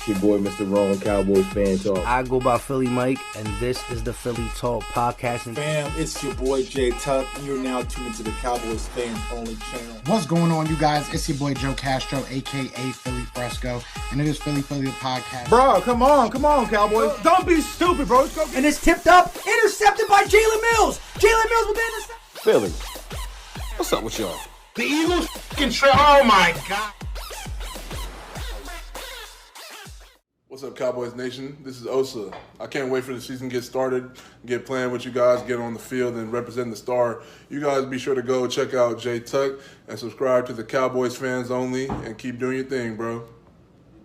It's your boy, Mr. Wrong Cowboys Fan Talk. I go by Philly Mike, and this is the Philly Talk Podcasting. Fam, it's your boy Jay Tuck, and you're now tuned into the Cowboys Fans Only channel. What's going on, you guys? It's your boy Joe Castro, a.k.a. Philly Fresco, and it is Philly the Podcast. Bro, come on, Cowboys. Don't be stupid, bro. Let's go. And it's tipped up, intercepted by Jalen Mills. Jalen Mills with the interception. Philly, what's up with y'all? The Eagles can oh my God. What's up, Cowboys Nation? This is Osa. I can't wait for the season to get started, get playing with you guys, get on the field, and represent the star. You guys be sure to go check out Jay Tuck and subscribe to the Cowboys Fans Only and keep doing your thing, bro.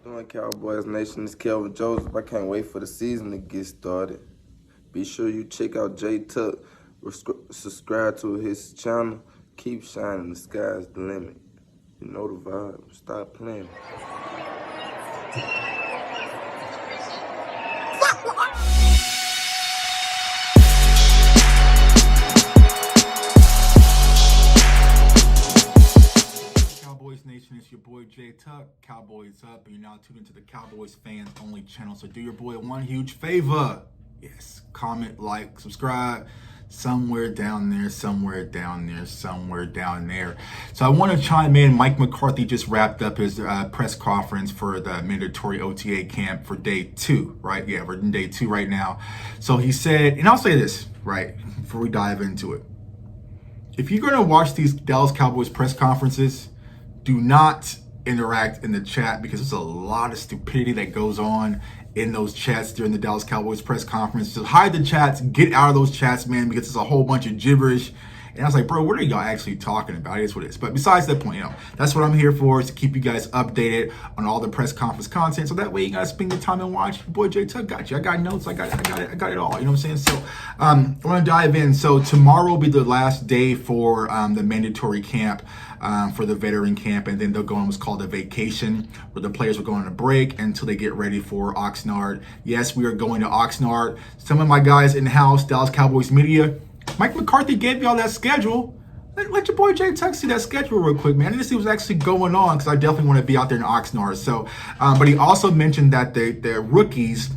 Doing Cowboys Nation, it's Kelvin Joseph. I can't wait for the season to get started. Be sure you check out Jay Tuck, subscribe to his channel. Keep shining, the sky's the limit. You know the vibe. Stop playing. Cowboys Nation, it's your boy Jay Tuck. Cowboys up, and you're now tuned into the Cowboys Fans Only channel. So do your boy one huge favor. Yes, comment, like, subscribe. Somewhere down there. So I want to chime in. Mike McCarthy just wrapped up his press conference for the mandatory OTA camp for day 2, right? Yeah, we're in day 2 right now. So he said, and I'll say this, right, before we dive into it. If you're going to watch these Dallas Cowboys press conferences, do not interact in the chat because there's a lot of stupidity that goes on in those chats during the Dallas Cowboys press conference. So hide the chats, get out of those chats, man, because it's a whole bunch of gibberish. And I was like, bro, what are y'all actually talking about? It is what it is. But besides that point, that's what I'm here for, is to keep you guys updated on all the press conference content. So that way you guys spend your time and watch. Boy, Jay Tuck got you. I got notes. I got it all. You know what I'm saying? So I want to dive in. So tomorrow will be the last day for the mandatory camp. For the veteran camp, and then they'll go on what's called a vacation, where the players will go on a break until they get ready for Oxnard. Yes, we are going to Oxnard. Some of my guys in-house, Dallas Cowboys Media, Mike McCarthy gave y'all that schedule. Let your boy Jay Tuck see that schedule real quick, man. I need to see what's actually going on, because I definitely want to be out there in Oxnard. So, but he also mentioned that the rookies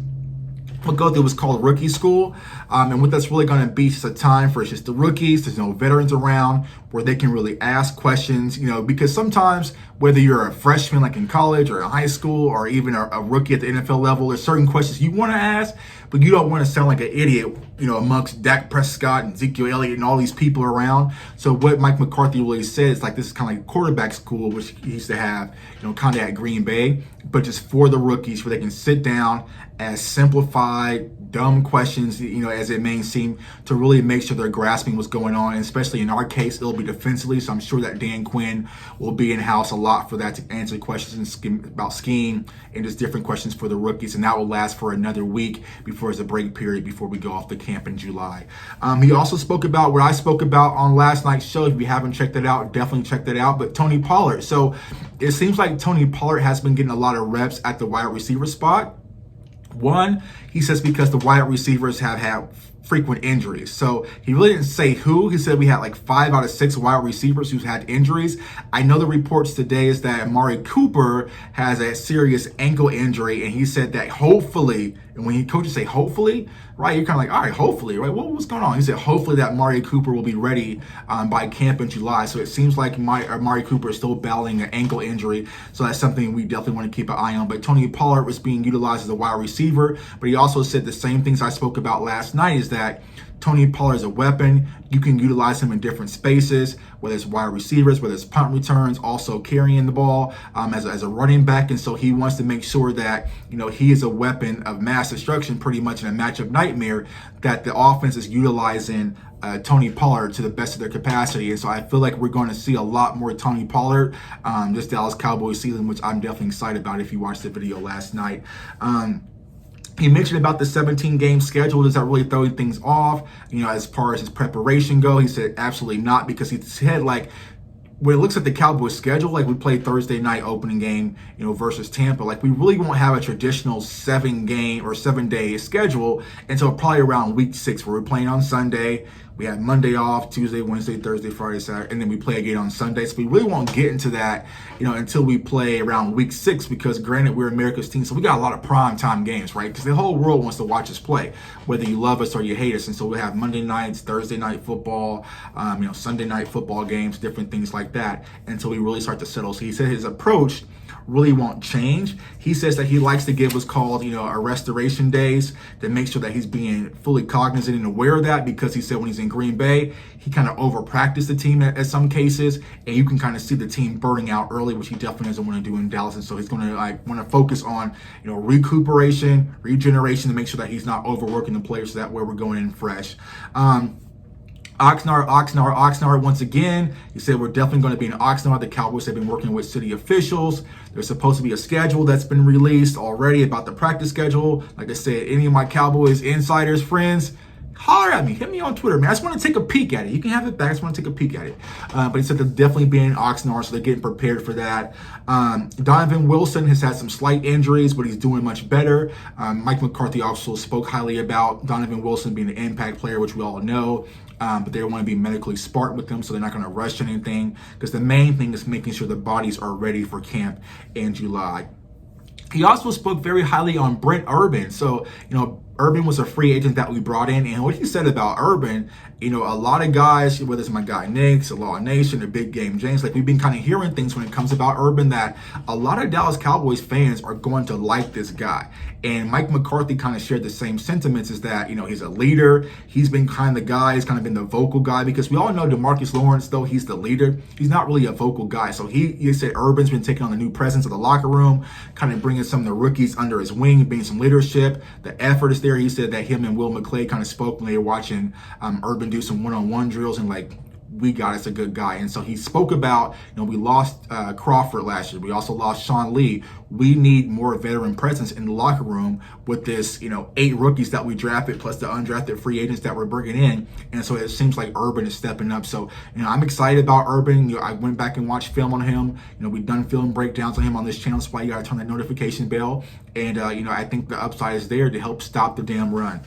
will go through what's called rookie school, and what that's really going to be is a time for just the rookies. There's no veterans around where they can really ask questions, because sometimes whether you're a freshman like in college or in high school or even a rookie at the NFL level, there's certain questions you want to ask, but you don't want to sound like an idiot, amongst Dak Prescott and Ezekiel Elliott and all these people around. So what Mike McCarthy really said is like, this is kind of like quarterback school, which he used to have, kind of at Green Bay, but just for the rookies, where they can sit down, ask simplified, dumb questions, as it may seem, to really make sure they're grasping what's going on. And especially in our case, it'll be defensively. So I'm sure that Dan Quinn will be in-house a lot for that, to answer questions about scheme and just different questions for the rookies. And that will last for another week before there's a break period before we go off the camp in July. He also spoke about what I spoke about on last night's show. If you haven't checked that out, definitely check that out. But Tony Pollard. So it seems like Tony Pollard has been getting a lot of reps at the wide receiver spot. One, he says because the wide receivers have had frequent injuries. So he really didn't say who. He said we had like 5 out of 6 wide receivers who's had injuries. I know the reports today is that Amari Cooper has a serious ankle injury, and he said that hopefully, and when coaches say hopefully, right, you're kind of like, all right, hopefully, right? What's going on? He said hopefully that Amari Cooper will be ready by camp in July. So it seems like Amari Cooper is still battling an ankle injury. So that's something we definitely want to keep an eye on. But Tony Pollard was being utilized as a wide receiver. But he also said the same things I spoke about last night, is that Tony Pollard is a weapon. You can utilize him in different spaces, whether it's wide receivers, whether it's punt returns, also carrying the ball as a running back. And so he wants to make sure that, he is a weapon of mass destruction, pretty much in a matchup nightmare, that the offense is utilizing Tony Pollard to the best of their capacity. And so I feel like we're going to see a lot more Tony Pollard this Dallas Cowboys season, which I'm definitely excited about if you watched the video last night. He mentioned about the 17-game schedule. Does that really throw things off, as far as his preparation go? He said absolutely not, because he said, like, when it looks at the Cowboys schedule, like we played Thursday night opening game, versus Tampa, like we really won't have a traditional 7-day schedule until probably around week 6, where we're playing on Sunday. We have Monday off, Tuesday, Wednesday, Thursday, Friday, Saturday, and then we play again on Sunday. So we really won't get into that, until we play around week 6, because granted, we're America's team, so we got a lot of prime time games, right? Because the whole world wants to watch us play, whether you love us or you hate us. And so we have Monday nights, Thursday night football, Sunday night football games, different things like that, until we really start to settle. So he said his approach really won't change. He says that he likes to give what's called, a restoration days to make sure that he's being fully cognizant and aware of that, because he said when he's in Green Bay, he kind of over practiced the team at some cases, and you can kind of see the team burning out early, which he definitely doesn't want to do in Dallas. And so he's going to want to focus on, recuperation, regeneration, to make sure that he's not overworking the players, so that way we're going in fresh. Oxnard once again. He said we're definitely going to be in Oxnard. The Cowboys have been working with city officials. There's supposed to be a schedule that's been released already about the practice schedule. Like I said, any of my Cowboys insiders, friends, holler at me. Hit me on Twitter, man. I just want to take a peek at it. You can have it back. I just want to take a peek at it. But he said they'll definitely be in Oxnard, so they're getting prepared for that. Donovan Wilson has had some slight injuries, but he's doing much better. Mike McCarthy also spoke highly about Donovan Wilson being an impact player, which we all know. But they want to be medically smart with them, so they're not going to rush anything, because the main thing is making sure the bodies are ready for camp in July. He also spoke very highly on Brent Urban. So, Urban was a free agent that we brought in, and what he said about Urban, a lot of guys, whether it's my guy Nick's, a Law Nation, a Big Game James, like we've been kind of hearing things when it comes about Urban that a lot of Dallas Cowboys fans are going to like this guy. And Mike McCarthy kind of shared the same sentiments, is that, he's a leader. He's been kind of the guy, he's kind of been the vocal guy, because we all know DeMarcus Lawrence, though he's the leader, he's not really a vocal guy. So he said Urban's been taking on the new presence of the locker room, kind of bringing some of the rookies under his wing, being some leadership. The effort is there. He said that him and Will McClay kind of spoke when they were watching Urban do some one-on-one drills, and we got us a good guy. And so he spoke about, we lost Crawford last year. We also lost Sean Lee. We need more veteran presence in the locker room with this, 8 rookies that we drafted plus the undrafted free agents that we're bringing in. And so it seems like Urban is stepping up. So, I'm excited about Urban. I went back and watched film on him. We've done film breakdowns on him on this channel. That's why you got to turn that notification bell. And, I think the upside is there to help stop the damn run.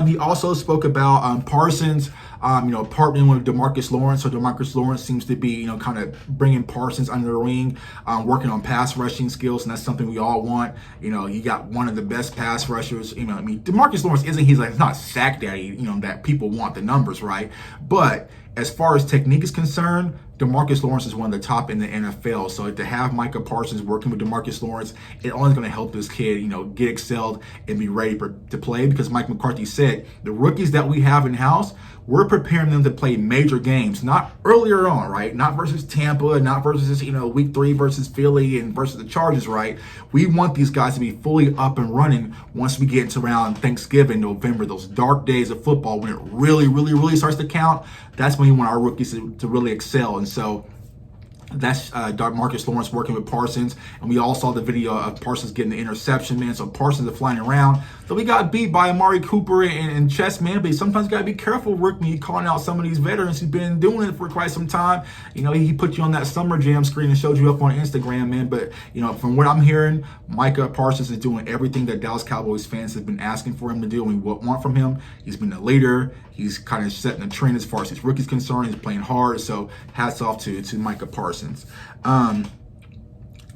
He also spoke about Parsons, partnering with DeMarcus Lawrence. So DeMarcus Lawrence seems to be, kind of bringing Parsons under the wing, working on pass rushing skills, and that's something we all want. You got one of the best pass rushers. DeMarcus Lawrence he's not sack daddy, that people want the numbers, right? But as far as technique is concerned, DeMarcus Lawrence is one of the top in the NFL. So to have Micah Parsons working with DeMarcus Lawrence, it only is going to help this kid, get excelled and be ready to play. Because Mike McCarthy said the rookies that we have in house, we're preparing them to play major games, not earlier on, right? Not versus Tampa, not versus, week 3 versus Philly and versus the Chargers, right? We want these guys to be fully up and running once we get into around Thanksgiving, November, those dark days of football when it really, really, really starts to count. That's when we want our rookies to really excel. And so that's Marcus Lawrence working with Parsons. And we all saw the video of Parsons getting the interception, man. So Parsons are flying around. So we got beat by Amari Cooper and Chess, man. But sometimes you got to be careful, Rick, when you're calling out some of these veterans who've been doing it for quite some time. He put you on that Summer Jam screen and showed you up on Instagram, man. But, from what I'm hearing, Micah Parsons is doing everything that Dallas Cowboys fans have been asking for him to do and we want from him. He's been a leader. He's kind of setting a trend as far as his rookie's concerned. He's playing hard. So hats off to Micah Parsons.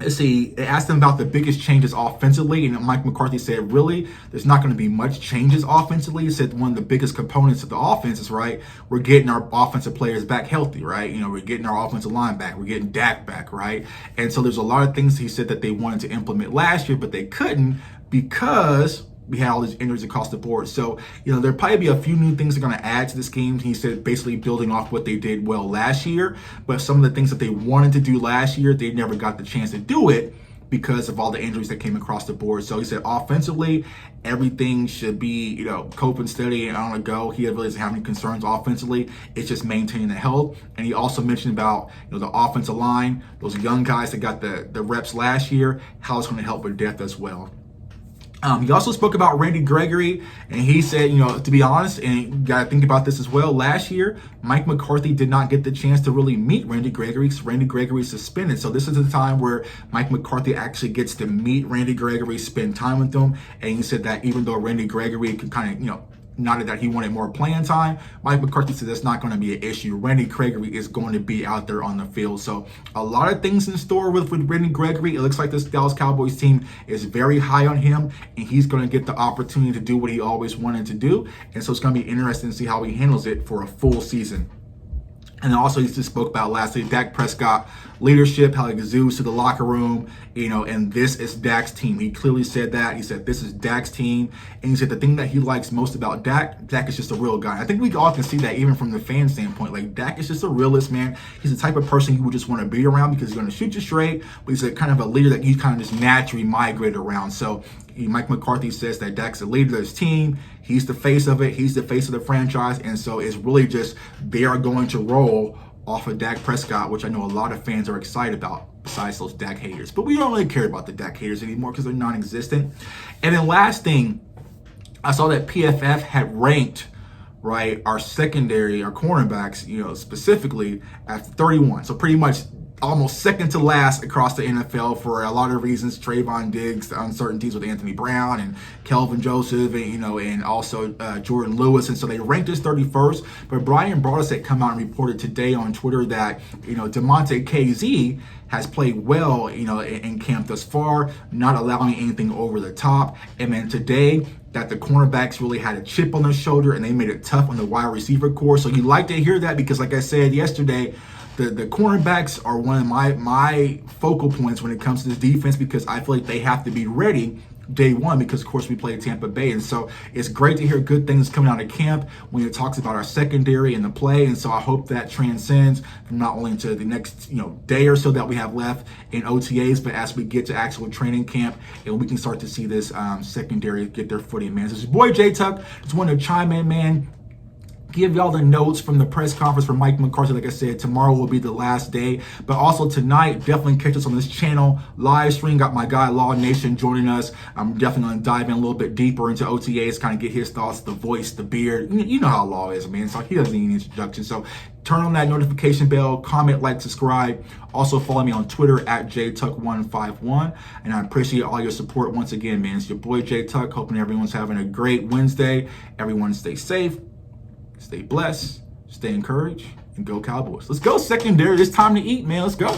Let's see, they asked him about the biggest changes offensively, and Mike McCarthy said, really, there's not going to be much changes offensively. He said one of the biggest components of the offense is, right, we're getting our offensive players back healthy, right? We're getting our offensive line back. We're getting Dak back, right? And so there's a lot of things he said that they wanted to implement last year, but they couldn't because we had all these injuries across the board. So, there'll probably be a few new things they're going to add to the scheme. He said basically building off what they did well last year. But some of the things that they wanted to do last year, they never got the chance to do it because of all the injuries that came across the board. So he said offensively, everything should be, cope and steady and on the go. He really doesn't have any concerns offensively. It's just maintaining the health. And he also mentioned about, the offensive line, those young guys that got the reps last year, how it's going to help with depth as well. He also spoke about Randy Gregory, and he said, to be honest, and you got to think about this as well, last year, Mike McCarthy did not get the chance to really meet Randy Gregory because Randy Gregory is suspended. So this is the time where Mike McCarthy actually gets to meet Randy Gregory, spend time with him, and he said that even though Randy Gregory could kind of, noted that he wanted more playing time. Mike McCarthy said that's not going to be an issue. Randy Gregory is going to be out there on the field. So a lot of things in store with Randy Gregory. It looks like this Dallas Cowboys team is very high on him, and he's going to get the opportunity to do what he always wanted to do. And so it's going to be interesting to see how he handles it for a full season. And also, he just spoke about lastly, Dak Prescott leadership, how he exudes to the locker room, and this is Dak's team. He clearly said that. He said, this is Dak's team. And he said the thing that he likes most about Dak is just a real guy. I think we all can see that even from the fan standpoint. Like, Dak is just a realist, man. He's the type of person you would just want to be around because he's going to shoot you straight, but he's a kind of a leader that you kind of just naturally migrate around. So Mike McCarthy says that Dak's the leader of his team. He's the face of it. He's the face of the franchise. And so it's really just they are going to roll off of Dak Prescott, which I know a lot of fans are excited about, besides those Dak haters. But we don't really care about the Dak haters anymore because they're non-existent. And then last thing, I saw that PFF had ranked, right, our secondary, our cornerbacks, specifically at 31. So pretty much almost second to last across the NFL for a lot of reasons. Trayvon Diggs, the uncertainties with Anthony Brown and Kelvin Joseph, and also Jordan Lewis. And so they ranked us 31st. But Brian Broaddus had come out and reported today on Twitter that, DeMonte KZ has played well, in camp thus far, not allowing anything over the top. And then today, that the cornerbacks really had a chip on their shoulder and they made it tough on the wide receiver core. So you like to hear that because, like I said yesterday, the cornerbacks are one of my focal points when it comes to this defense because I feel like they have to be ready day one because, of course, we play Tampa Bay. And so it's great to hear good things coming out of camp when it talks about our secondary and the play. And so I hope that transcends from not only to the next day or so that we have left in OTAs, but as we get to actual training camp and we can start to see this secondary get their footing, man. So it's your boy J Tuck. Just wanted to chime in, man. Give y'all the notes from the press conference for Mike McCarthy. Like I said, tomorrow will be the last day. But also tonight, definitely catch us on this channel. Live stream, got my guy Law Nation joining us. I'm definitely going to dive in a little bit deeper into OTAs, kind of get his thoughts, the voice, the beard. You know how Law is, man. So he doesn't need an introduction. So turn on that notification bell, comment, like, subscribe. Also follow me on Twitter at JTuck151. And I appreciate all your support once again, man. It's your boy J Tuck. Hoping everyone's having a great Wednesday. Everyone stay safe. Stay blessed, stay encouraged, and go Cowboys. Let's go secondary. It's time to eat, man. Let's go.